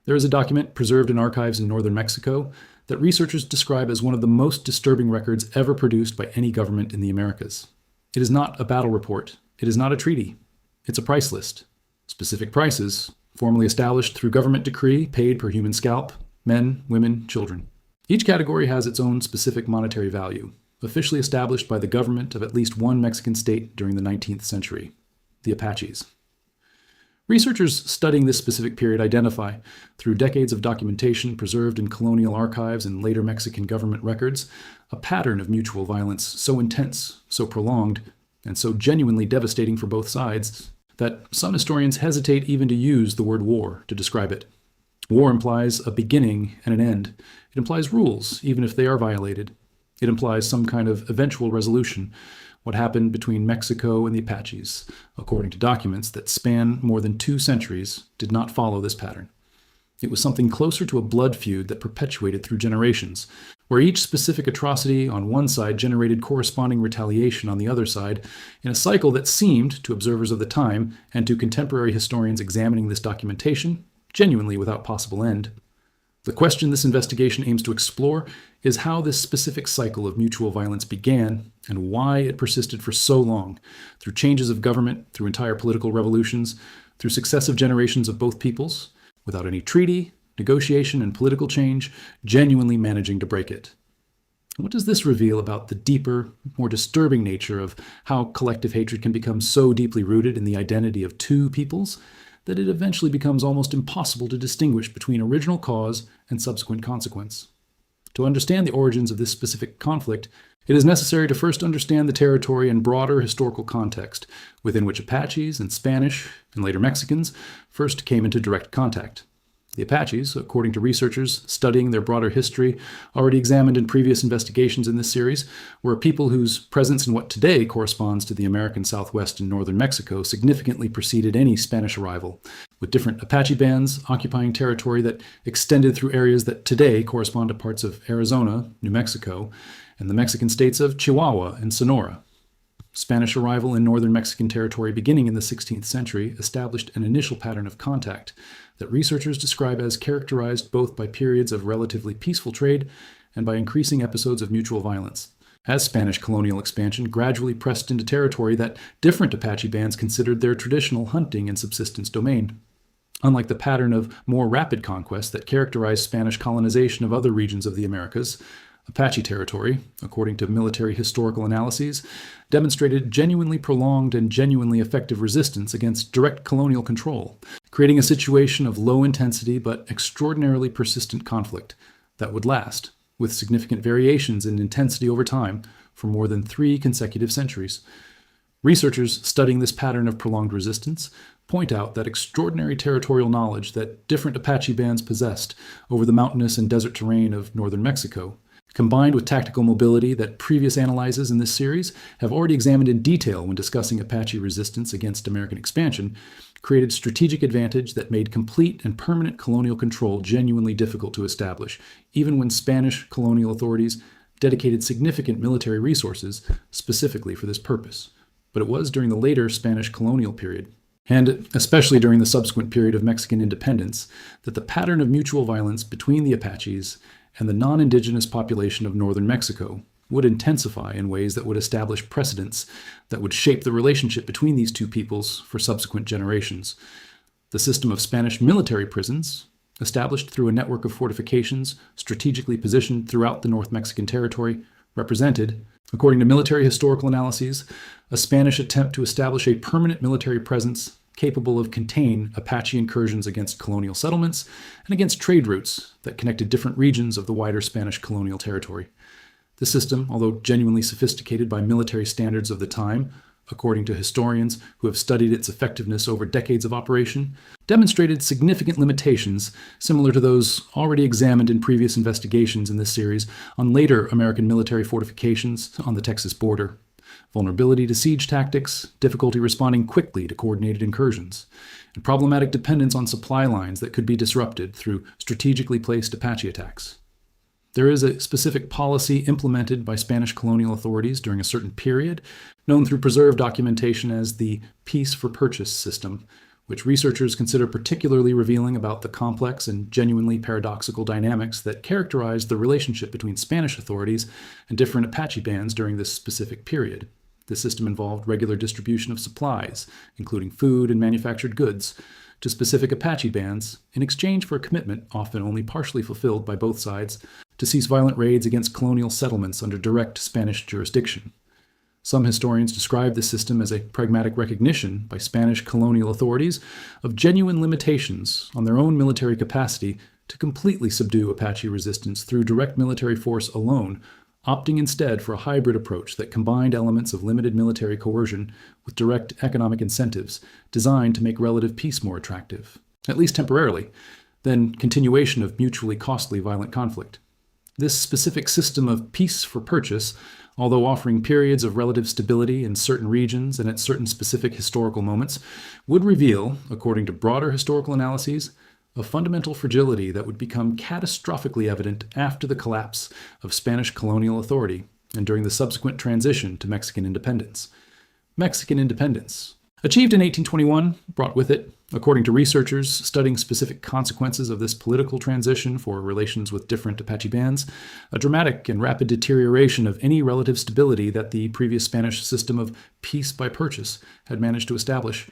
There is a document preserved in archives in northern Mexico that researchers describe as one of the most disturbing records ever produced by any government in the Americas. It is not a battle report. It is not a treaty. It's a price list. Specific prices, formally established through government decree, paid per human scalp, men, women, children. Each category has its own specific monetary value, officially established by the government of at least one Mexican state during the 19th century, the Apaches. Researchers studying this specific period identify, through decades of documentation preserved in colonial archives and later Mexican government records, a pattern of mutual violence so intense, so prolonged, and so genuinely devastating for both sides that some historians hesitate even to use the word war to describe it. War implies a beginning and an end. It implies rules, even if they are violated. It implies some kind of eventual resolution. What happened between Mexico and the Apaches, according to documents that span more than 2 centuries, did not follow this pattern. It was something closer to a blood feud that perpetuated through generations, where each specific atrocity on one side generated corresponding retaliation on the other side, in a cycle that seemed, to observers of the time and to contemporary historians examining this documentation, genuinely without possible end. The question this investigation aims to explore is how this specific cycle of mutual violence began and why it persisted for so long, through changes of government, through entire political revolutions, through successive generations of both peoples, without any treaty, negotiation, and political change, genuinely managing to break it. What does this reveal about the deeper, more disturbing nature of how collective hatred can become so deeply rooted in the identity of two peoples that it eventually becomes almost impossible to distinguish between original cause and subsequent consequence? To understand the origins of this specific conflict, it is necessary to first understand the territory and broader historical context within which Apaches and Spanish, and later Mexicans, first came into direct contact. The Apaches, according to researchers studying their broader history already examined in previous investigations in this series, were a people whose presence in what today corresponds to the American Southwest and northern Mexico significantly preceded any Spanish arrival, with different Apache bands occupying territory that extended through areas that today correspond to parts of Arizona, New Mexico, and the Mexican states of Chihuahua and Sonora. Spanish arrival in northern Mexican territory beginning in the 16th century established an initial pattern of contact that researchers describe as characterized both by periods of relatively peaceful trade and by increasing episodes of mutual violence, as Spanish colonial expansion gradually pressed into territory that different Apache bands considered their traditional hunting and subsistence domain. Unlike the pattern of more rapid conquest that characterized Spanish colonization of other regions of the Americas, Apache territory, according to military historical analyses, demonstrated genuinely prolonged and genuinely effective resistance against direct colonial control, creating a situation of low intensity but extraordinarily persistent conflict that would last, with significant variations in intensity over time, for more than 3 consecutive centuries. Researchers studying this pattern of prolonged resistance point out that extraordinary territorial knowledge that different Apache bands possessed over the mountainous and desert terrain of northern Mexico, combined with tactical mobility that previous analyses in this series have already examined in detail when discussing Apache resistance against American expansion, created strategic advantage that made complete and permanent colonial control genuinely difficult to establish, even when Spanish colonial authorities dedicated significant military resources specifically for this purpose. But it was during the later Spanish colonial period, and especially during the subsequent period of Mexican independence, that the pattern of mutual violence between the Apaches and the non-indigenous population of northern Mexico would intensify in ways that would establish precedents that would shape the relationship between these two peoples for subsequent generations. The system of Spanish military prisons, established through a network of fortifications strategically positioned throughout the North Mexican territory, represented, according to military historical analyses, a Spanish attempt to establish a permanent military presence capable of containing Apache incursions against colonial settlements and against trade routes that connected different regions of the wider Spanish colonial territory. The system, although genuinely sophisticated by military standards of the time, according to historians who have studied its effectiveness over decades of operation, demonstrated significant limitations similar to those already examined in previous investigations in this series on later American military fortifications on the Texas border. Vulnerability to siege tactics, difficulty responding quickly to coordinated incursions, and problematic dependence on supply lines that could be disrupted through strategically placed Apache attacks. There is a specific policy implemented by Spanish colonial authorities during a certain period, known through preserved documentation as the Peace for Purchase system, which researchers consider particularly revealing about the complex and genuinely paradoxical dynamics that characterize the relationship between Spanish authorities and different Apache bands during this specific period. This system involved regular distribution of supplies, including food and manufactured goods, to specific Apache bands in exchange for a commitment, often only partially fulfilled by both sides, to cease violent raids against colonial settlements under direct Spanish jurisdiction. Some historians describe this system as a pragmatic recognition by Spanish colonial authorities of genuine limitations on their own military capacity to completely subdue Apache resistance through direct military force alone, opting instead for a hybrid approach that combined elements of limited military coercion with direct economic incentives designed to make relative peace more attractive, at least temporarily, than continuation of mutually costly violent conflict. This specific system of peace for purchase, although offering periods of relative stability in certain regions and at certain specific historical moments, would reveal, according to broader historical analyses, a fundamental fragility that would become catastrophically evident after the collapse of Spanish colonial authority and during the subsequent transition to Mexican independence. Mexican independence, achieved in 1821, brought with it, according to researchers studying specific consequences of this political transition for relations with different Apache bands, a dramatic and rapid deterioration of any relative stability that the previous Spanish system of peace by purchase had managed to establish.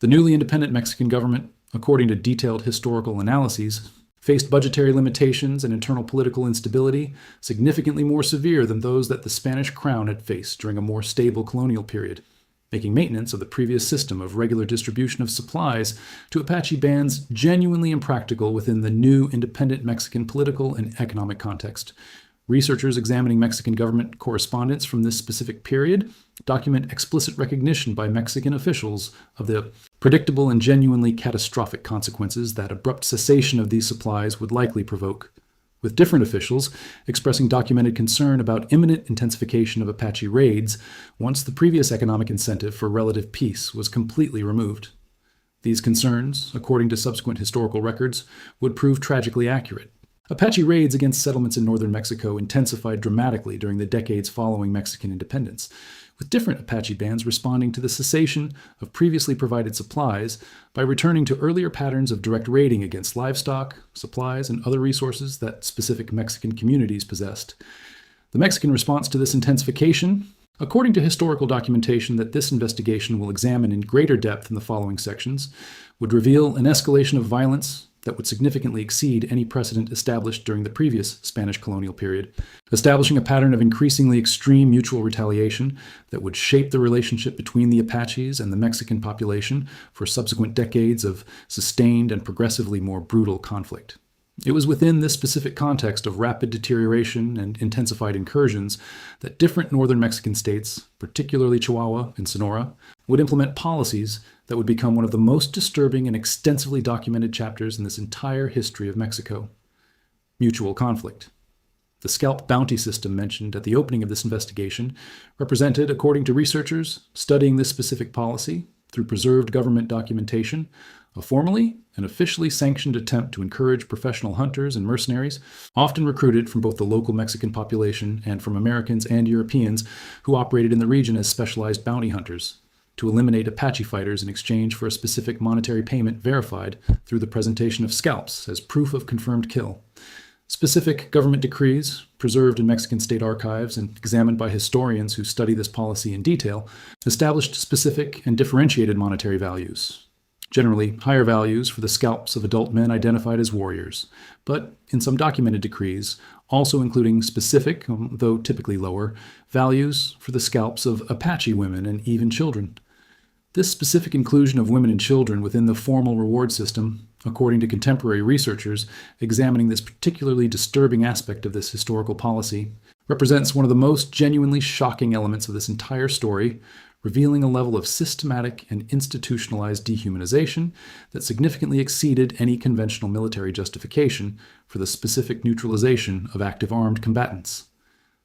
The newly independent Mexican government, according to detailed historical analyses, faced budgetary limitations and internal political instability significantly more severe than those that the Spanish crown had faced during a more stable colonial period, making maintenance of the previous system of regular distribution of supplies to Apache bands genuinely impractical within the new independent Mexican political and economic context. Researchers examining Mexican government correspondence from this specific period document explicit recognition by Mexican officials of the predictable and genuinely catastrophic consequences that abrupt cessation of these supplies would likely provoke, with different officials expressing documented concern about imminent intensification of Apache raids once the previous economic incentive for relative peace was completely removed. These concerns, according to subsequent historical records, would prove tragically accurate. Apache raids against settlements in northern Mexico intensified dramatically during the decades following Mexican independence, with different Apache bands responding to the cessation of previously provided supplies by returning to earlier patterns of direct raiding against livestock, supplies, and other resources that specific Mexican communities possessed. The Mexican response to this intensification, according to historical documentation that this investigation will examine in greater depth in the following sections, would reveal an escalation of violence that would significantly exceed any precedent established during the previous Spanish colonial period, establishing a pattern of increasingly extreme mutual retaliation that would shape the relationship between the Apaches and the Mexican population for subsequent decades of sustained and progressively more brutal conflict. It was within this specific context of rapid deterioration and intensified incursions that different northern Mexican states, particularly Chihuahua and Sonora, would implement policies that would become one of the most disturbing and extensively documented chapters in this entire history of Mexico: mutual conflict. The scalp bounty system mentioned at the opening of this investigation represented, according to researchers studying this specific policy through preserved government documentation, a formally and officially sanctioned attempt to encourage professional hunters and mercenaries, often recruited from both the local Mexican population and from Americans and Europeans who operated in the region as specialized bounty hunters, to eliminate Apache fighters in exchange for a specific monetary payment verified through the presentation of scalps as proof of confirmed kill. Specific government decrees, preserved in Mexican state archives and examined by historians who study this policy in detail, established specific and differentiated monetary values, generally higher values for the scalps of adult men identified as warriors, but in some documented decrees, also including specific, though typically lower, values for the scalps of Apache women and even children. This specific inclusion of women and children within the formal reward system, according to contemporary researchers examining this particularly disturbing aspect of this historical policy, represents one of the most genuinely shocking elements of this entire story, revealing a level of systematic and institutionalized dehumanization that significantly exceeded any conventional military justification for the specific neutralization of active armed combatants.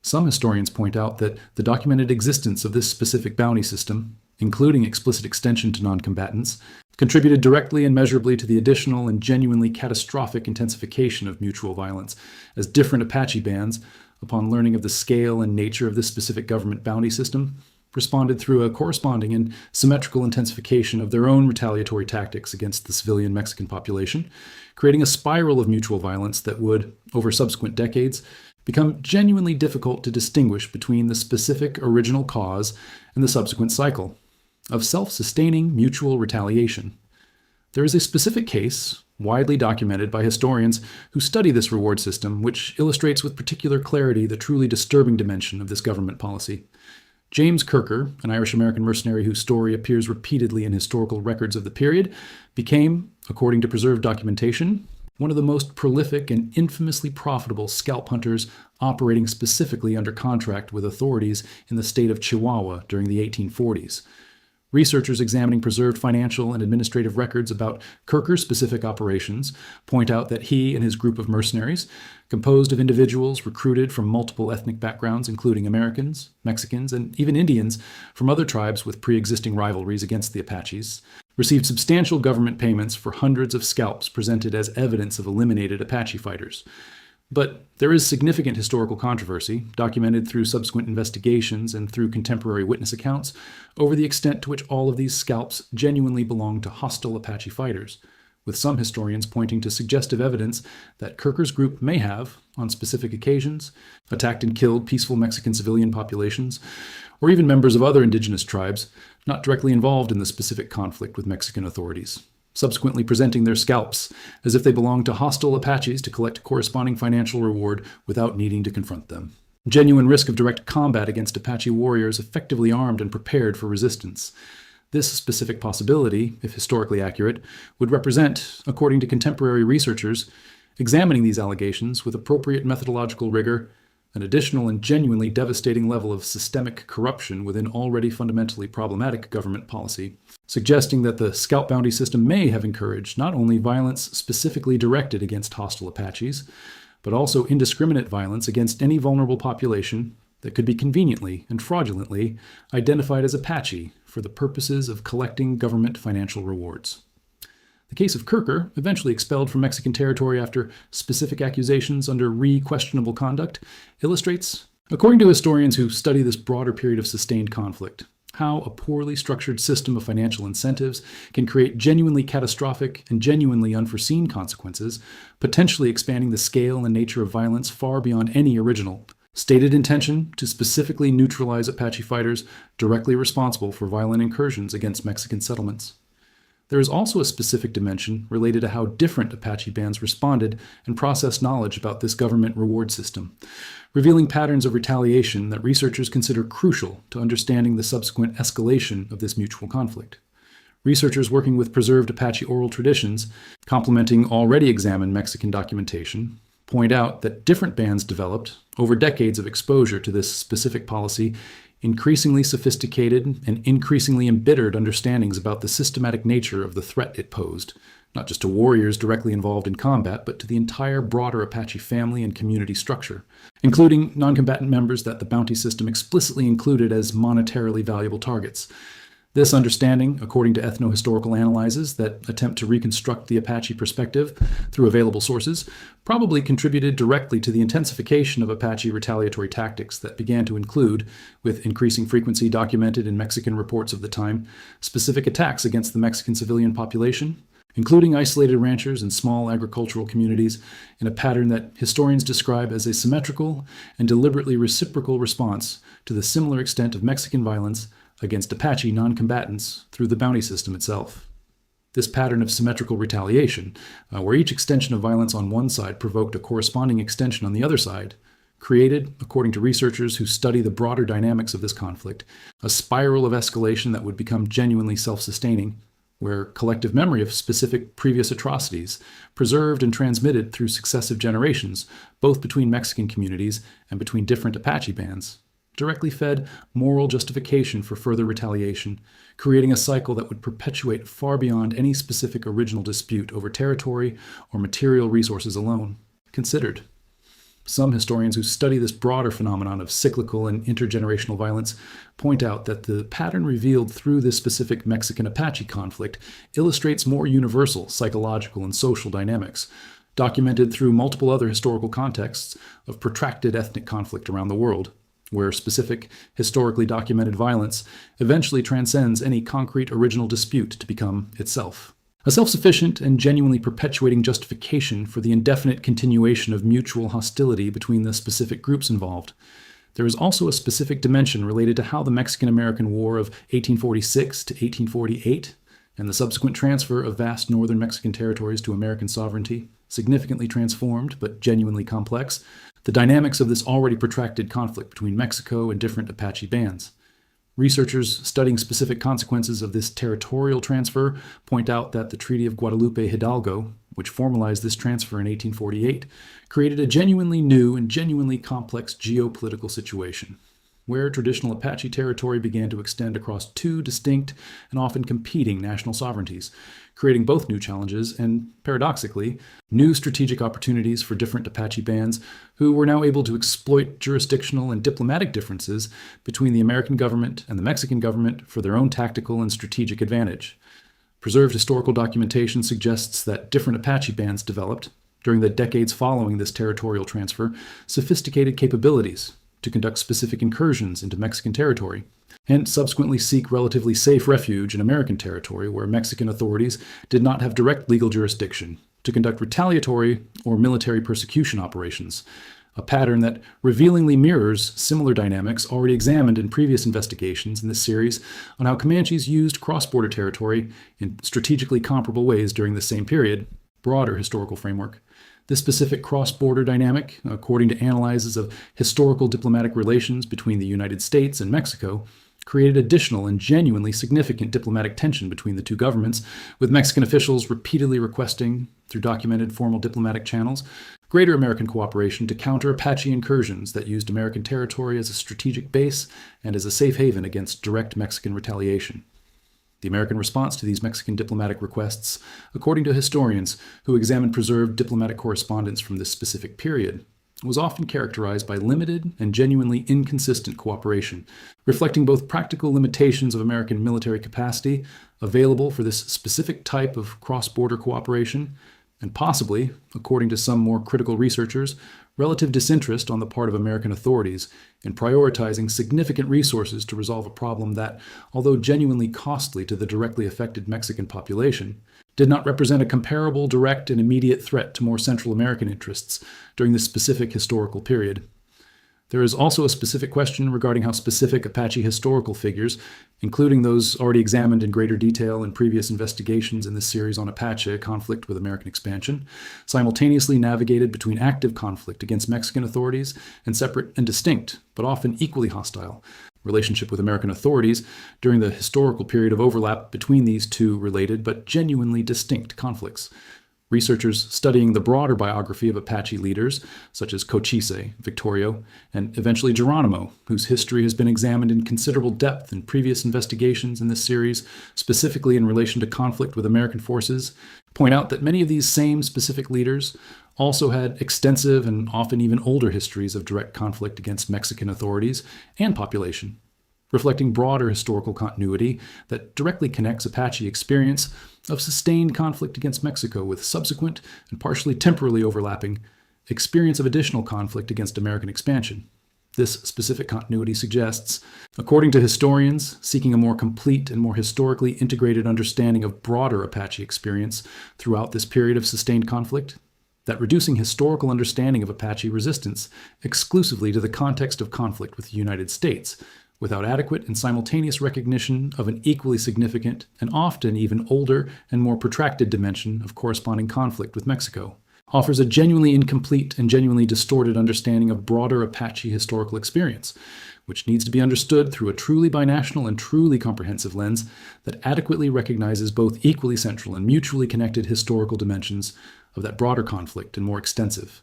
Some historians point out that the documented existence of this specific bounty system, including explicit extension to non-combatants, contributed directly and measurably to the additional and genuinely catastrophic intensification of mutual violence, as different Apache bands, upon learning of the scale and nature of this specific government bounty system, responded through a corresponding and symmetrical intensification of their own retaliatory tactics against the civilian Mexican population, creating a spiral of mutual violence that would, over subsequent decades, become genuinely difficult to distinguish between the specific original cause and the subsequent cycle of self-sustaining mutual retaliation. There is a specific case, widely documented by historians who study this reward system, which illustrates with particular clarity the truly disturbing dimension of this government policy. James Kirker, an Irish-American mercenary whose story appears repeatedly in historical records of the period, became, according to preserved documentation, one of the most prolific and infamously profitable scalp hunters operating specifically under contract with authorities in the state of Chihuahua during the 1840s. Researchers examining preserved financial and administrative records about Kirker's specific operations point out that he and his group of mercenaries, composed of individuals recruited from multiple ethnic backgrounds including Americans, Mexicans, and even Indians from other tribes with pre-existing rivalries against the Apaches, received substantial government payments for hundreds of scalps presented as evidence of eliminated Apache fighters. But there is significant historical controversy, documented through subsequent investigations and through contemporary witness accounts, over the extent to which all of these scalps genuinely belonged to hostile Apache fighters, with some historians pointing to suggestive evidence that Kirker's group may have, on specific occasions, attacked and killed peaceful Mexican civilian populations, or even members of other indigenous tribes not directly involved in the specific conflict with Mexican authorities, subsequently presenting their scalps as if they belonged to hostile Apaches to collect corresponding financial reward without needing to confront them. Genuine risk of direct combat against Apache warriors effectively armed and prepared for resistance. This specific possibility, if historically accurate, would represent, according to contemporary researchers, examining these allegations with appropriate methodological rigor, an additional and genuinely devastating level of systemic corruption within already fundamentally problematic government policy, suggesting that the scalp bounty system may have encouraged not only violence specifically directed against hostile Apaches, but also indiscriminate violence against any vulnerable population that could be conveniently and fraudulently identified as Apache for the purposes of collecting government financial rewards. The case of Kirker, eventually expelled from Mexican territory after specific accusations under questionable conduct, illustrates, according to historians who study this broader period of sustained conflict, how a poorly structured system of financial incentives can create genuinely catastrophic and genuinely unforeseen consequences, potentially expanding the scale and nature of violence far beyond any original stated intention to specifically neutralize Apache fighters directly responsible for violent incursions against Mexican settlements. There is also a specific dimension related to how different Apache bands responded and processed knowledge about this government reward system, revealing patterns of retaliation that researchers consider crucial to understanding the subsequent escalation of this mutual conflict. Researchers working with preserved Apache oral traditions, complementing already examined Mexican documentation, point out that different bands developed, over decades of exposure to this specific policy, increasingly sophisticated and increasingly embittered understandings about the systematic nature of the threat it posed, not just to warriors directly involved in combat, but to the entire broader Apache family and community structure, including non-combatant members that the bounty system explicitly included as monetarily valuable targets. This understanding, according to ethno-historical analyses that attempt to reconstruct the Apache perspective through available sources, probably contributed directly to the intensification of Apache retaliatory tactics that began to include, with increasing frequency documented in Mexican reports of the time, specific attacks against the Mexican civilian population, including isolated ranchers and small agricultural communities, in a pattern that historians describe as a symmetrical and deliberately reciprocal response to the similar extent of Mexican violence against Apache non-combatants through the bounty system itself. This pattern of symmetrical retaliation, where each extension of violence on one side provoked a corresponding extension on the other side, created, according to researchers who study the broader dynamics of this conflict, a spiral of escalation that would become genuinely self-sustaining, where collective memory of specific previous atrocities, preserved and transmitted through successive generations, both between Mexican communities and between different Apache bands, directly fed moral justification for further retaliation, creating a cycle that would perpetuate far beyond any specific original dispute over territory or material resources alone. Considered. Some historians who study this broader phenomenon of cyclical and intergenerational violence point out that the pattern revealed through this specific Mexican-Apache conflict illustrates more universal psychological and social dynamics, documented through multiple other historical contexts of protracted ethnic conflict around the world, where specific, historically documented violence eventually transcends any concrete original dispute to become itself a self-sufficient and genuinely perpetuating justification for the indefinite continuation of mutual hostility between the specific groups involved. There is also a specific dimension related to how the Mexican-American War of 1846 to 1848 and the subsequent transfer of vast northern Mexican territories to American sovereignty, significantly transformed but genuinely complex, the dynamics of this already protracted conflict between Mexico and different Apache bands. Researchers studying specific consequences of this territorial transfer point out that the Treaty of Guadalupe Hidalgo, which formalized this transfer in 1848, created a genuinely new and genuinely complex geopolitical situation, where traditional Apache territory began to extend across two distinct and often competing national sovereignties, creating both new challenges and, paradoxically, new strategic opportunities for different Apache bands who were now able to exploit jurisdictional and diplomatic differences between the American government and the Mexican government for their own tactical and strategic advantage. Preserved historical documentation suggests that different Apache bands developed, during the decades following this territorial transfer, sophisticated capabilities to conduct specific incursions into Mexican territory, and subsequently seek relatively safe refuge in American territory where Mexican authorities did not have direct legal jurisdiction to conduct retaliatory or military persecution operations, a pattern that revealingly mirrors similar dynamics already examined in previous investigations in this series on how Comanches used cross-border territory in strategically comparable ways during the same period. Broader historical framework. This specific cross-border dynamic, according to analyses of historical diplomatic relations between the United States and Mexico, created additional and genuinely significant diplomatic tension between the two governments, with Mexican officials repeatedly requesting, through documented formal diplomatic channels, greater American cooperation to counter Apache incursions that used American territory as a strategic base and as a safe haven against direct Mexican retaliation. The American response to these Mexican diplomatic requests, according to historians who examined preserved diplomatic correspondence from this specific period, was often characterized by limited and genuinely inconsistent cooperation, reflecting both practical limitations of American military capacity available for this specific type of cross-border cooperation, and possibly, according to some more critical researchers, relative disinterest on the part of American authorities in prioritizing significant resources to resolve a problem that, although genuinely costly to the directly affected Mexican population, did not represent a comparable, direct, and immediate threat to more Central American interests during this specific historical period. There is also a specific question regarding how specific Apache historical figures, including those already examined in greater detail in previous investigations in this series on Apache conflict with American expansion, simultaneously navigated between active conflict against Mexican authorities and separate and distinct, but often equally hostile, relationship with American authorities during the historical period of overlap between these two related but genuinely distinct conflicts. Researchers studying the broader biography of Apache leaders, such as Cochise, Victorio, and eventually Geronimo, whose history has been examined in considerable depth in previous investigations in this series, specifically in relation to conflict with American forces, point out that many of these same specific leaders also had extensive and often even older histories of direct conflict against Mexican authorities and population, reflecting broader historical continuity that directly connects Apache experience of sustained conflict against Mexico with subsequent and partially temporally overlapping experience of additional conflict against American expansion. This specific continuity suggests, according to historians seeking a more complete and more historically integrated understanding of broader Apache experience throughout this period of sustained conflict, that reducing historical understanding of Apache resistance exclusively to the context of conflict with the United States, without adequate and simultaneous recognition of an equally significant and often even older and more protracted dimension of corresponding conflict with Mexico, offers a genuinely incomplete and genuinely distorted understanding of broader Apache historical experience, which needs to be understood through a truly binational and truly comprehensive lens that adequately recognizes both equally central and mutually connected historical dimensions of that broader conflict and more extensive.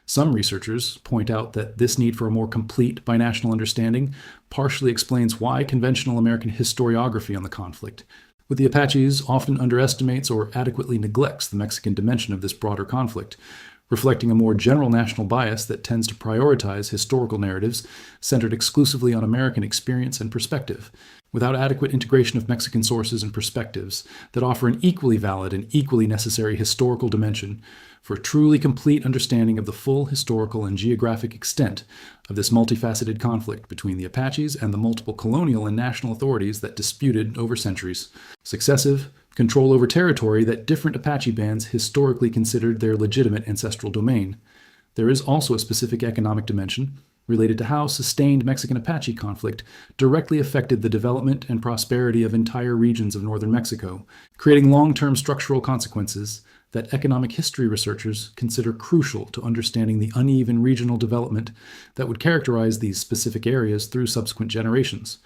Some researchers point out that this need for a more complete binational understanding partially explains why conventional American historiography on the conflict with the Apaches often underestimates or adequately neglects the Mexican dimension of this broader conflict, reflecting a more general national bias that tends to prioritize historical narratives centered exclusively on American experience and perspective, Without adequate integration of Mexican sources and perspectives that offer an equally valid and equally necessary historical dimension for a truly complete understanding of the full historical and geographic extent of this multifaceted conflict between the Apaches and the multiple colonial and national authorities that disputed over centuries. Successive control over territory that different Apache bands historically considered their legitimate ancestral domain. There is also a specific economic dimension related to how sustained Mexican-Apache conflict directly affected the development and prosperity of entire regions of northern Mexico, creating long-term structural consequences that economic history researchers consider crucial to understanding the uneven regional development that would characterize these specific areas through subsequent generations.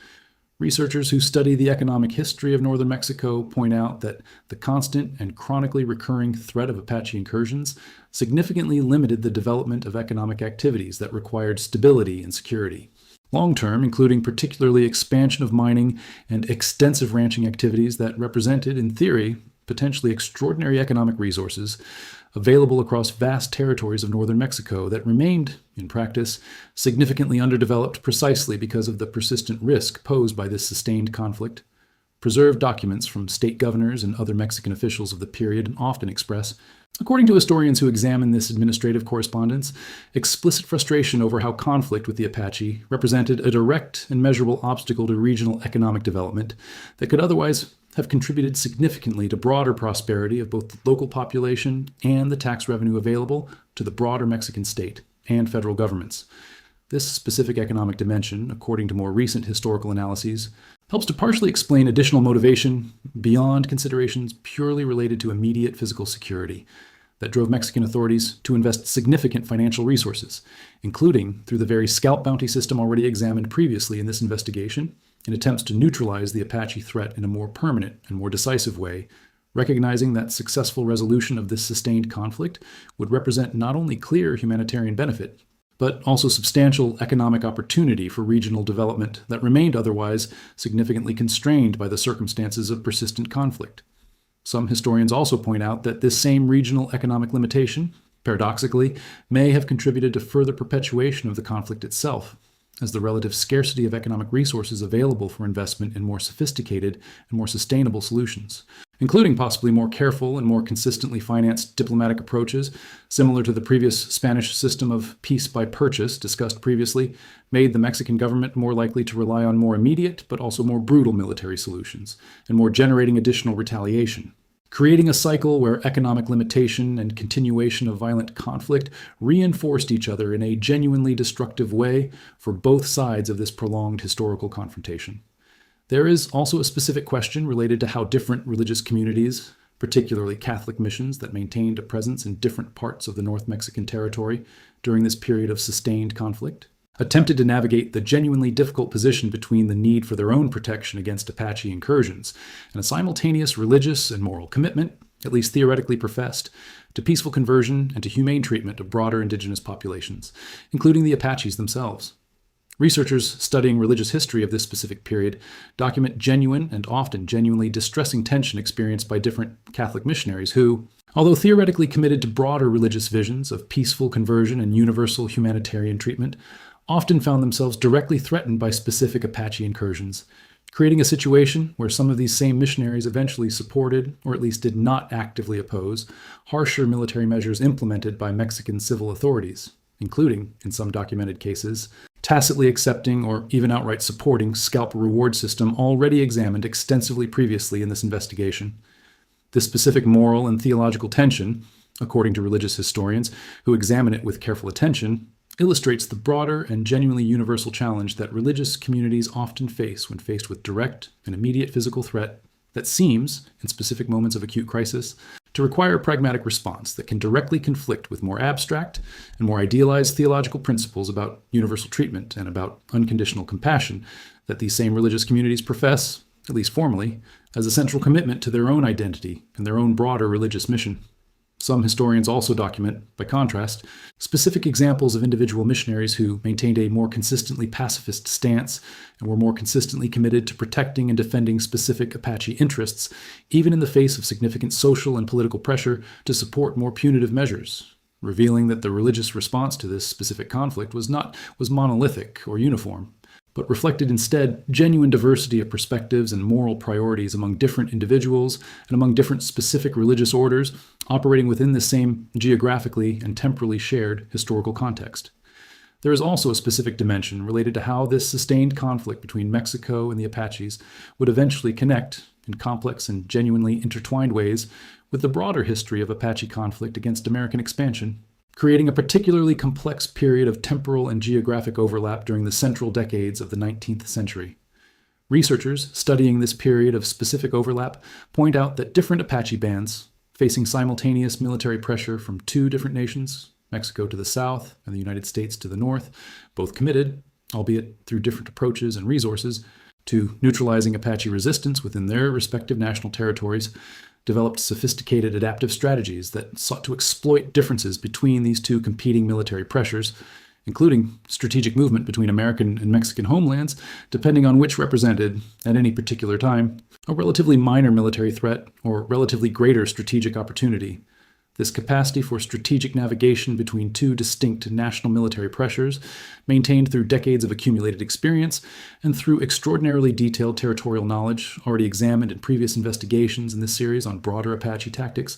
Researchers who study the economic history of northern Mexico point out that the constant and chronically recurring threat of Apache incursions significantly limited the development of economic activities that required stability and security. Long-term, including particularly expansion of mining and extensive ranching activities that represented, in theory, potentially extraordinary economic resources available across vast territories of northern Mexico that remained, in practice, significantly underdeveloped precisely because of the persistent risk posed by this sustained conflict. Preserved documents from state governors and other Mexican officials of the period often express, according to historians who examine this administrative correspondence, explicit frustration over how conflict with the Apache represented a direct and measurable obstacle to regional economic development that could otherwise have contributed significantly to broader prosperity of both the local population and the tax revenue available to the broader Mexican state and federal governments. This specific economic dimension, according to more recent historical analyses, helps to partially explain additional motivation beyond considerations purely related to immediate physical security that drove Mexican authorities to invest significant financial resources, including through the very scalp bounty system already examined previously in this investigation, in attempts to neutralize the Apache threat in a more permanent and more decisive way, recognizing that successful resolution of this sustained conflict would represent not only clear humanitarian benefit, but also substantial economic opportunity for regional development that remained otherwise significantly constrained by the circumstances of persistent conflict. Some historians also point out that this same regional economic limitation, paradoxically, may have contributed to further perpetuation of the conflict itself, as the relative scarcity of economic resources available for investment in more sophisticated and more sustainable solutions, including possibly more careful and more consistently financed diplomatic approaches, similar to the previous Spanish system of peace by purchase discussed previously, made the Mexican government more likely to rely on more immediate but also more brutal military solutions, and more generating additional retaliation, creating a cycle where economic limitation and continuation of violent conflict reinforced each other in a genuinely destructive way for both sides of this prolonged historical confrontation. There is also a specific question related to how different religious communities, particularly Catholic missions that maintained a presence in different parts of the North Mexican territory during this period of sustained conflict, attempted to navigate the genuinely difficult position between the need for their own protection against Apache incursions and a simultaneous religious and moral commitment, at least theoretically professed, to peaceful conversion and to humane treatment of broader indigenous populations, including the Apaches themselves. Researchers studying religious history of this specific period document genuine and often genuinely distressing tension experienced by different Catholic missionaries who, although theoretically committed to broader religious visions of peaceful conversion and universal humanitarian treatment, often found themselves directly threatened by specific Apache incursions, creating a situation where some of these same missionaries eventually supported, or at least did not actively oppose, harsher military measures implemented by Mexican civil authorities, including, in some documented cases, tacitly accepting or even outright supporting scalp reward system already examined extensively previously in this investigation. This specific moral and theological tension, according to religious historians who examine it with careful attention, illustrates the broader and genuinely universal challenge that religious communities often face when faced with direct and immediate physical threat that seems, in specific moments of acute crisis, to require a pragmatic response that can directly conflict with more abstract and more idealized theological principles about universal treatment and about unconditional compassion that these same religious communities profess, at least formally, as a central commitment to their own identity and their own broader religious mission. Some historians also document, by contrast, specific examples of individual missionaries who maintained a more consistently pacifist stance and were more consistently committed to protecting and defending specific Apache interests, even in the face of significant social and political pressure to support more punitive measures, revealing that the religious response to this specific conflict was monolithic or uniform, but reflected instead genuine diversity of perspectives and moral priorities among different individuals and among different specific religious orders operating within the same geographically and temporally shared historical context. There is also a specific dimension related to how this sustained conflict between Mexico and the Apaches would eventually connect, in complex and genuinely intertwined ways, with the broader history of Apache conflict against American expansion, creating a particularly complex period of temporal and geographic overlap during the central decades of the 19th century. Researchers studying this period of specific overlap point out that different Apache bands, facing simultaneous military pressure from two different nations, Mexico to the south and the United States to the north, both committed, albeit through different approaches and resources, to neutralizing Apache resistance within their respective national territories, developed sophisticated adaptive strategies that sought to exploit differences between these two competing military pressures, including strategic movement between American and Mexican homelands, depending on which represented, at any particular time, a relatively minor military threat or relatively greater strategic opportunity. This capacity for strategic navigation between two distinct national military pressures, maintained through decades of accumulated experience and through extraordinarily detailed territorial knowledge already examined in previous investigations in this series on broader Apache tactics,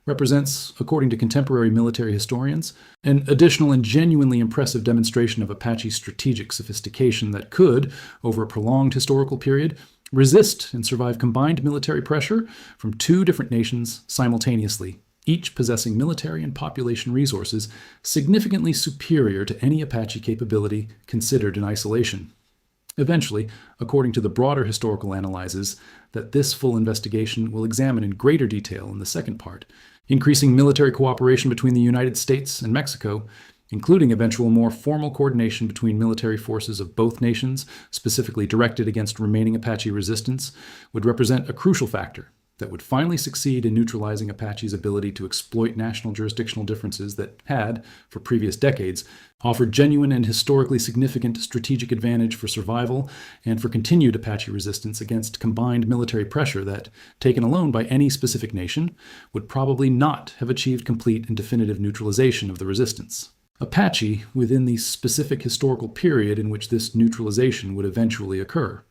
represents, according to contemporary military historians, an additional and genuinely impressive demonstration of Apache strategic sophistication that could, over a prolonged historical period, resist and survive combined military pressure from two different nations simultaneously, each possessing military and population resources significantly superior to any Apache capability considered in isolation. Eventually, according to the broader historical analyses that this full investigation will examine in greater detail in the second part, increasing military cooperation between the United States and Mexico, including eventual more formal coordination between military forces of both nations, specifically directed against remaining Apache resistance, would represent a crucial factor that would finally succeed in neutralizing Apache's ability to exploit national jurisdictional differences that had, for previous decades, offered genuine and historically significant strategic advantage for survival and for continued Apache resistance against combined military pressure that, taken alone by any specific nation, would probably not have achieved complete and definitive neutralization of the resistance. Apache within the specific historical period in which this neutralization would eventually occur.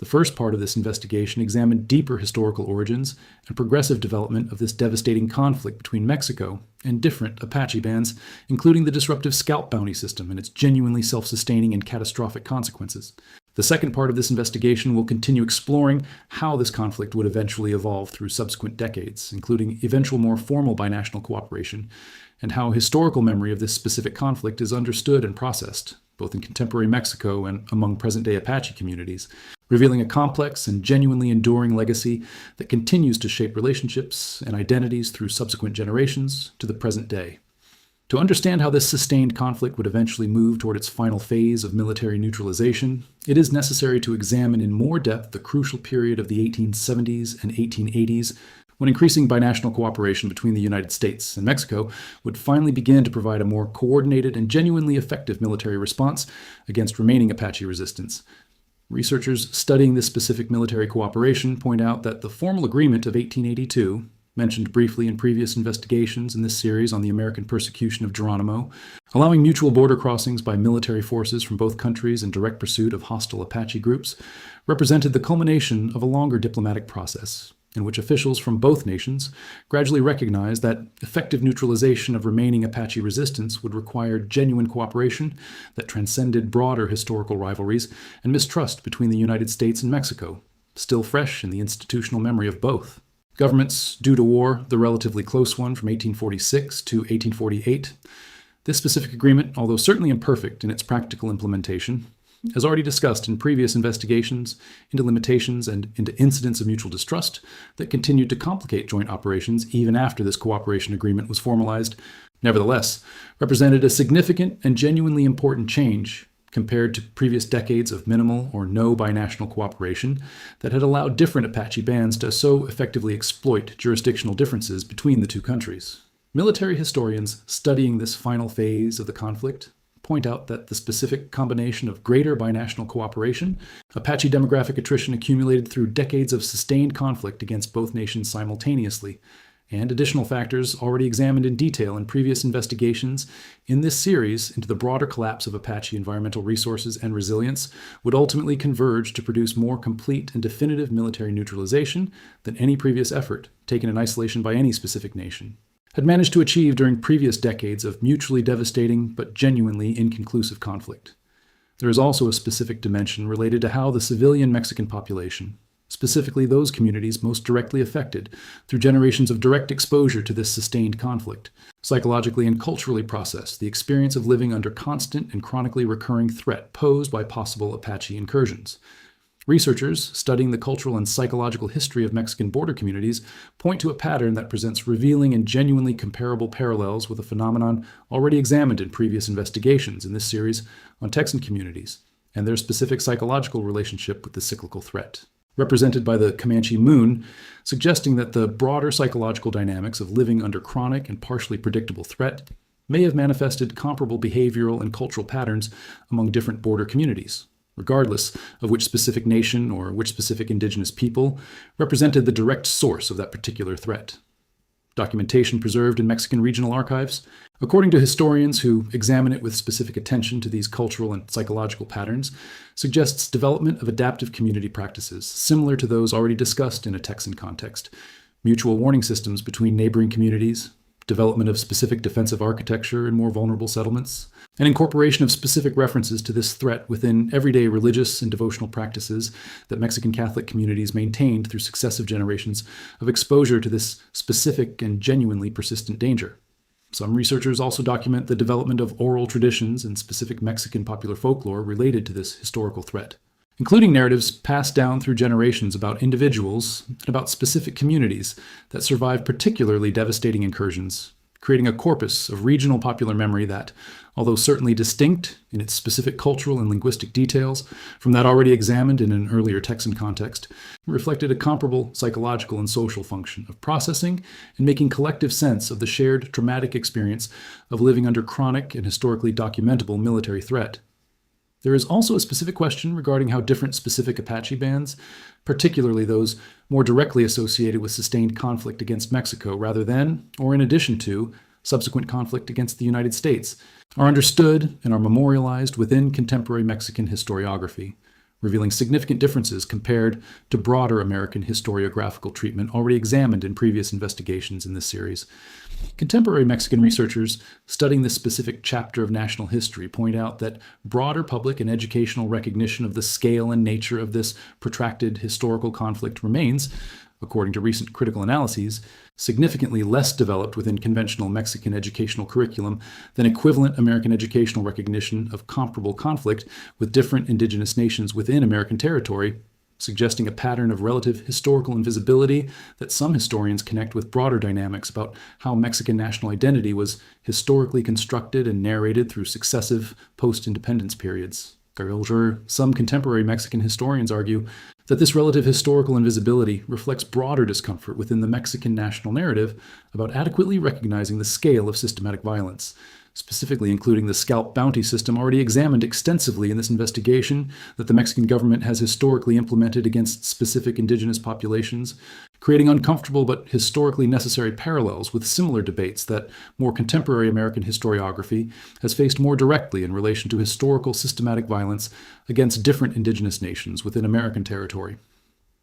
The first part of this investigation examined deeper historical origins and progressive development of this devastating conflict between Mexico and different Apache bands, including the disruptive scalp bounty system and its genuinely self-sustaining and catastrophic consequences. The second part of this investigation will continue exploring how this conflict would eventually evolve through subsequent decades, including eventual more formal binational cooperation, and how historical memory of this specific conflict is understood and processed, both in contemporary Mexico and among present-day Apache communities, revealing a complex and genuinely enduring legacy that continues to shape relationships and identities through subsequent generations to the present day. To understand how this sustained conflict would eventually move toward its final phase of military neutralization, it is necessary to examine in more depth the crucial period of the 1870s and 1880s, when increasing binational cooperation between the United States and Mexico would finally begin to provide a more coordinated and genuinely effective military response against remaining Apache resistance. Researchers studying this specific military cooperation point out that the formal agreement of 1882, mentioned briefly in previous investigations in this series on the American persecution of Geronimo, allowing mutual border crossings by military forces from both countries in direct pursuit of hostile Apache groups, represented the culmination of a longer diplomatic process, in which officials from both nations gradually recognized that effective neutralization of remaining Apache resistance would require genuine cooperation that transcended broader historical rivalries and mistrust between the United States and Mexico, still fresh in the institutional memory of both. Governments due to war, the relatively close one from 1846 to 1848, this specific agreement, although certainly imperfect in its practical implementation, as already discussed in previous investigations into limitations and into incidents of mutual distrust that continued to complicate joint operations even after this cooperation agreement was formalized, nevertheless represented a significant and genuinely important change compared to previous decades of minimal or no binational cooperation that had allowed different Apache bands to so effectively exploit jurisdictional differences between the two countries. Military historians studying this final phase of the conflict point out that the specific combination of greater binational cooperation, Apache demographic attrition accumulated through decades of sustained conflict against both nations simultaneously, and additional factors already examined in detail in previous investigations in this series into the broader collapse of Apache environmental resources and resilience would ultimately converge to produce more complete and definitive military neutralization than any previous effort, taken in isolation by any specific nation, had managed to achieve during previous decades of mutually devastating but genuinely inconclusive conflict. There is also a specific dimension related to how the civilian Mexican population, specifically those communities most directly affected through generations of direct exposure to this sustained conflict, psychologically and culturally process the experience of living under constant and chronically recurring threat posed by possible Apache incursions. Researchers studying the cultural and psychological history of Mexican border communities point to a pattern that presents revealing and genuinely comparable parallels with a phenomenon already examined in previous investigations in this series on Texan communities and their specific psychological relationship with the cyclical threat, represented by the Comanche moon, suggesting that the broader psychological dynamics of living under chronic and partially predictable threat may have manifested comparable behavioral and cultural patterns among different border communities, regardless of which specific nation or which specific indigenous people represented the direct source of that particular threat. Documentation preserved in Mexican regional archives, according to historians who examine it with specific attention to these cultural and psychological patterns, suggests development of adaptive community practices similar to those already discussed in a Texan context, mutual warning systems between neighboring communities, development of specific defensive architecture in more vulnerable settlements, and incorporation of specific references to this threat within everyday religious and devotional practices that Mexican Catholic communities maintained through successive generations of exposure to this specific and genuinely persistent danger. Some researchers also document the development of oral traditions and specific Mexican popular folklore related to this historical threat, including narratives passed down through generations about individuals and about specific communities that survived particularly devastating incursions, creating a corpus of regional popular memory that, although certainly distinct in its specific cultural and linguistic details from that already examined in an earlier Texan context, reflected a comparable psychological and social function of processing and making collective sense of the shared traumatic experience of living under chronic and historically documentable military threat. There is also a specific question regarding how different specific Apache bands, particularly those more directly associated with sustained conflict against Mexico rather than, or in addition to, subsequent conflict against the United States, are understood and are memorialized within contemporary Mexican historiography, revealing significant differences compared to broader American historiographical treatment already examined in previous investigations in this series. Contemporary Mexican researchers studying this specific chapter of national history point out that broader public and educational recognition of the scale and nature of this protracted historical conflict remains, according to recent critical analyses, significantly less developed within conventional Mexican educational curriculum than equivalent American educational recognition of comparable conflict with different indigenous nations within American territory, suggesting a pattern of relative historical invisibility that some historians connect with broader dynamics about how Mexican national identity was historically constructed and narrated through successive post-independence periods. Some contemporary Mexican historians argue that this relative historical invisibility reflects broader discomfort within the Mexican national narrative about adequately recognizing the scale of systematic violence, specifically including the scalp bounty system already examined extensively in this investigation that the Mexican government has historically implemented against specific indigenous populations, creating uncomfortable but historically necessary parallels with similar debates that more contemporary American historiography has faced more directly in relation to historical systematic violence against different indigenous nations within American territory.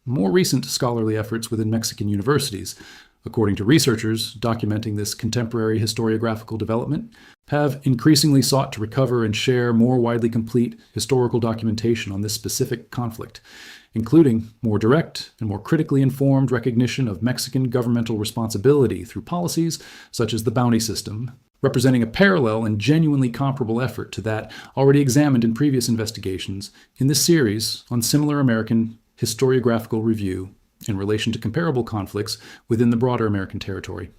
More recent scholarly efforts within Mexican universities, according to researchers documenting this contemporary historiographical development, have increasingly sought to recover and share more widely complete historical documentation on this specific conflict, including more direct and more critically informed recognition of Mexican governmental responsibility through policies such as the bounty system, representing a parallel and genuinely comparable effort to that already examined in previous investigations in this series on similar American historiographical review in relation to comparable conflicts within the broader American territory.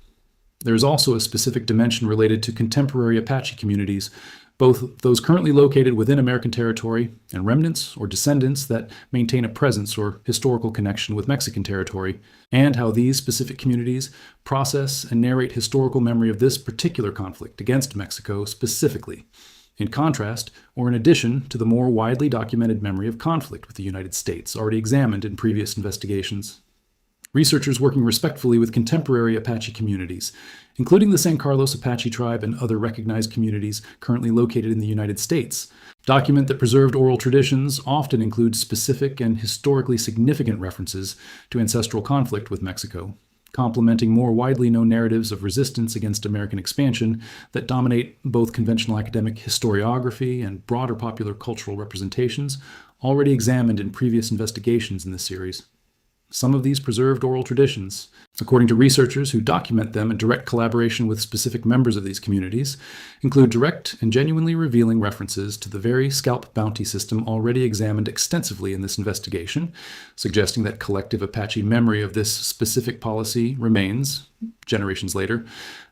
There is also a specific dimension related to contemporary Apache communities, both those currently located within American territory and remnants or descendants that maintain a presence or historical connection with Mexican territory, and how these specific communities process and narrate historical memory of this particular conflict against Mexico specifically, in contrast or in addition to the more widely documented memory of conflict with the United States already examined in previous investigations. Researchers working respectfully with contemporary Apache communities, including the San Carlos Apache tribe and other recognized communities currently located in the United States, document that preserved oral traditions often include specific and historically significant references to ancestral conflict with Mexico, complementing more widely known narratives of resistance against American expansion that dominate both conventional academic historiography and broader popular cultural representations already examined in previous investigations in this series. Some of these preserved oral traditions, according to researchers who document them in direct collaboration with specific members of these communities, include direct and genuinely revealing references to the very scalp bounty system already examined extensively in this investigation, suggesting that collective Apache memory of this specific policy remains, generations later,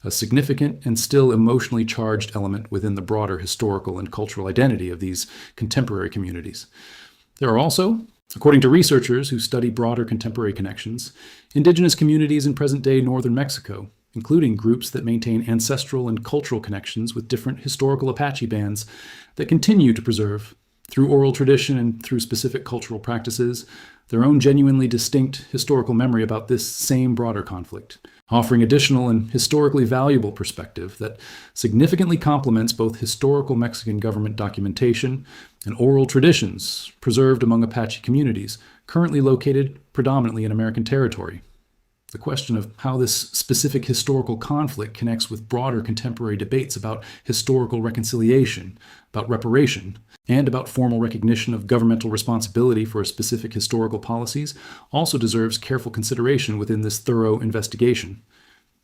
a significant and still emotionally charged element within the broader historical and cultural identity of these contemporary communities. There are also, according to researchers who study broader contemporary connections, indigenous communities in present-day northern Mexico, including groups that maintain ancestral and cultural connections with different historical Apache bands that continue to preserve, through oral tradition and through specific cultural practices, their own genuinely distinct historical memory about this same broader conflict, offering additional and historically valuable perspective that significantly complements both historical Mexican government documentation and oral traditions preserved among Apache communities currently located predominantly in American territory. The question of how this specific historical conflict connects with broader contemporary debates about historical reconciliation, about reparation, and about formal recognition of governmental responsibility for specific historical policies also deserves careful consideration within this thorough investigation.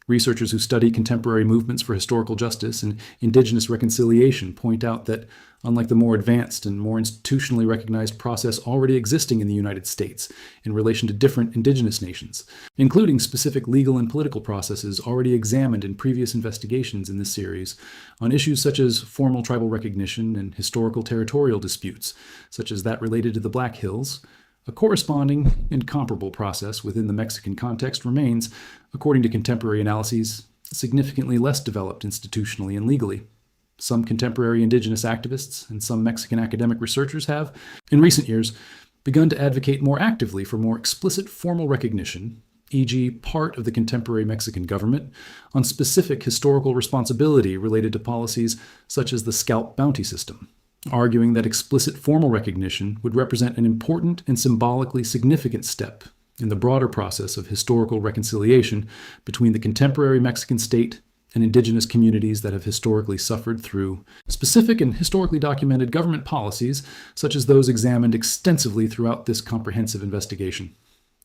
Researchers who study contemporary movements for historical justice and indigenous reconciliation point out that, unlike the more advanced and more institutionally recognized process already existing in the United States in relation to different indigenous nations, including specific legal and political processes already examined in previous investigations in this series on issues such as formal tribal recognition and historical territorial disputes, such as that related to the Black Hills, a corresponding and comparable process within the Mexican context remains, according to contemporary analyses, significantly less developed institutionally and legally. Some contemporary indigenous activists and some Mexican academic researchers have, in recent years, begun to advocate more actively for more explicit formal recognition, e.g., part of the contemporary Mexican government, on specific historical responsibility related to policies such as the scalp bounty system, arguing that explicit formal recognition would represent an important and symbolically significant step in the broader process of historical reconciliation between the contemporary Mexican state and indigenous communities that have historically suffered through specific and historically documented government policies, such as those examined extensively throughout this comprehensive investigation.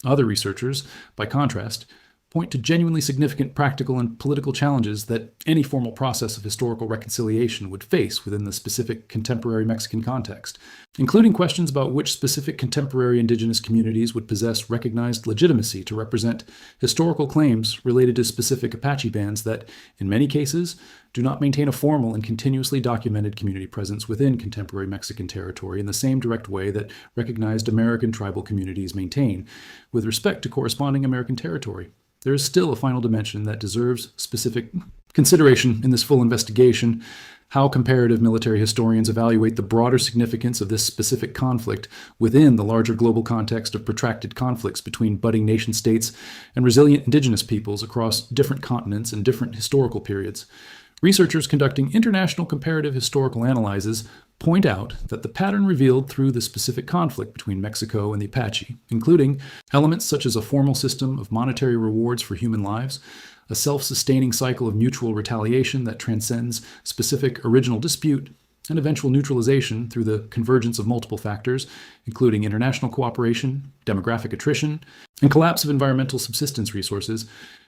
Other researchers, by contrast, point to genuinely significant practical and political challenges that any formal process of historical reconciliation would face within the specific contemporary Mexican context, including questions about which specific contemporary indigenous communities would possess recognized legitimacy to represent historical claims related to specific Apache bands that, in many cases, do not maintain a formal and continuously documented community presence within contemporary Mexican territory in the same direct way that recognized American tribal communities maintain, with respect to corresponding American territory. There is still a final dimension that deserves specific consideration in this full investigation: how comparative military historians evaluate the broader significance of this specific conflict within the larger global context of protracted conflicts between budding nation-states and resilient indigenous peoples across different continents and different historical periods. Researchers conducting international comparative historical analyses point out that the pattern revealed through the specific conflict between Mexico and the Apache, including elements such as a formal system of monetary rewards for human lives, a self-sustaining cycle of mutual retaliation that transcends specific original dispute, and eventual neutralization through the convergence of multiple factors, including international cooperation, demographic attrition, and collapse of environmental subsistence resources,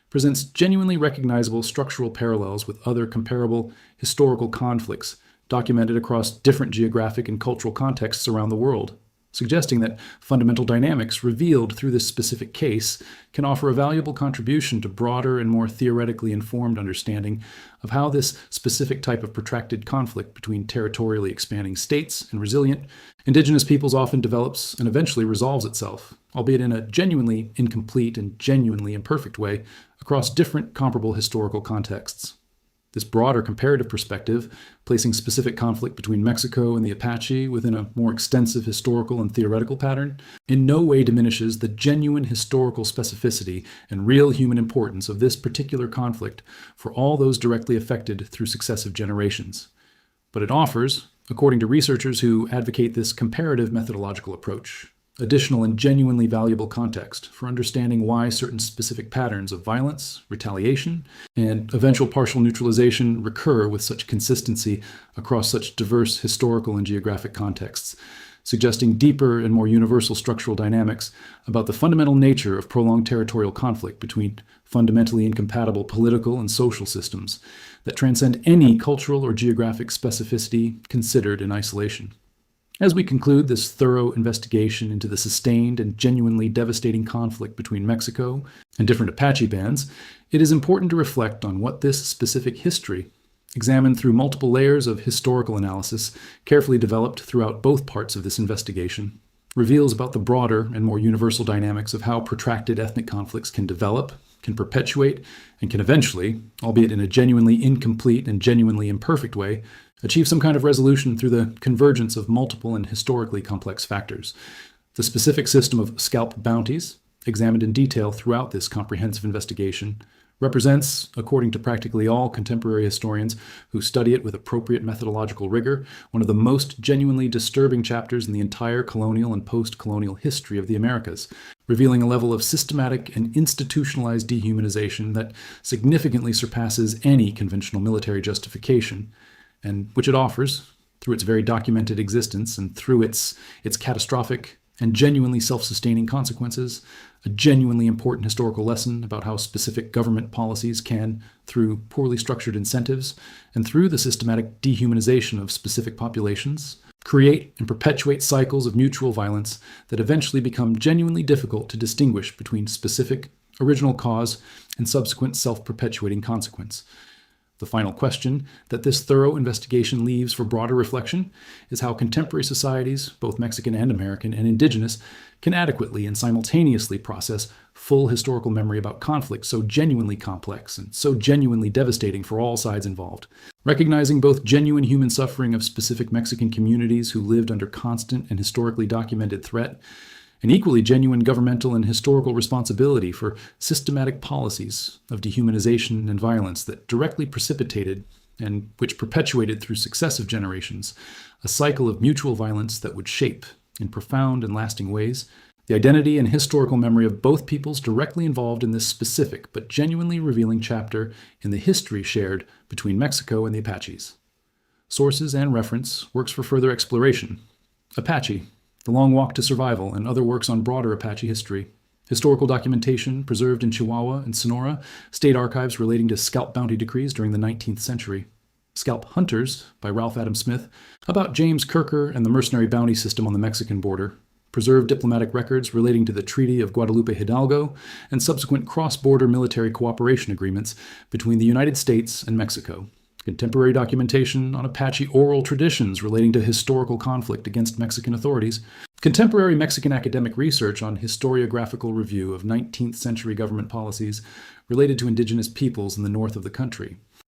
presents genuinely recognizable structural parallels with other comparable historical conflicts documented across different geographic and cultural contexts around the world, suggesting that fundamental dynamics revealed through this specific case can offer a valuable contribution to broader and more theoretically informed understanding of how this specific type of protracted conflict between territorially expanding states and resilient indigenous peoples often develops and eventually resolves itself, albeit in a genuinely incomplete and genuinely imperfect way, across different comparable historical contexts. This broader comparative perspective, placing specific conflict between Mexico and the Apache within a more extensive historical and theoretical pattern, in no way diminishes the genuine historical specificity and real human importance of this particular conflict for all those directly affected through successive generations. But it offers, according to researchers who advocate this comparative methodological approach, additional and genuinely valuable context for understanding why certain specific patterns of violence, retaliation, and eventual partial neutralization recur with such consistency across such diverse historical and geographic contexts, suggesting deeper and more universal structural dynamics about the fundamental nature of prolonged territorial conflict between fundamentally incompatible political and social systems that transcend any cultural or geographic specificity considered in isolation. As we conclude this thorough investigation into the sustained and genuinely devastating conflict between Mexico and different Apache bands, it is important to reflect on what this specific history, examined through multiple layers of historical analysis carefully developed throughout both parts of this investigation, reveals about the broader and more universal dynamics of how protracted ethnic conflicts can develop, can perpetuate, and can eventually, albeit in a genuinely incomplete and genuinely imperfect way, achieve some kind of resolution through the convergence of multiple and historically complex factors. The specific system of scalp bounties, examined in detail throughout this comprehensive investigation, represents, according to practically all contemporary historians who study it with appropriate methodological rigor, one of the most genuinely disturbing chapters in the entire colonial and post-colonial history of the Americas, revealing a level of systematic and institutionalized dehumanization that significantly surpasses any conventional military justification, and which it offers, through its very documented existence and through its catastrophic and genuinely self-sustaining consequences, a genuinely important historical lesson about how specific government policies can, through poorly structured incentives and through the systematic dehumanization of specific populations, create and perpetuate cycles of mutual violence that eventually become genuinely difficult to distinguish between specific, original cause and subsequent self-perpetuating consequence. The final question that this thorough investigation leaves for broader reflection is how contemporary societies, both Mexican and American and indigenous, can adequately and simultaneously process full historical memory about conflict so genuinely complex and so genuinely devastating for all sides involved. Recognizing both genuine human suffering of specific Mexican communities who lived under constant and historically documented threat, and equally genuine governmental and historical responsibility for systematic policies of dehumanization and violence that directly precipitated and which perpetuated through successive generations a cycle of mutual violence that would shape, in profound and lasting ways, the identity and historical memory of both peoples directly involved in this specific but genuinely revealing chapter in the history shared between Mexico and the Apaches. Sources and reference, works for further exploration. Apache, The Long Walk to Survival, and other works on broader Apache history. Historical documentation preserved in Chihuahua and Sonora, state archives relating to scalp bounty decrees during the 19th century. Scalp Hunters, by Ralph Adam Smith, about James Kirker and the mercenary bounty system on the Mexican border. Preserved diplomatic records relating to the Treaty of Guadalupe Hidalgo and subsequent cross-border military cooperation agreements between the United States and Mexico. Contemporary documentation on Apache oral traditions relating to historical conflict against Mexican authorities, contemporary Mexican academic research on historiographical review of 19th century government policies related to indigenous peoples in the north of the country,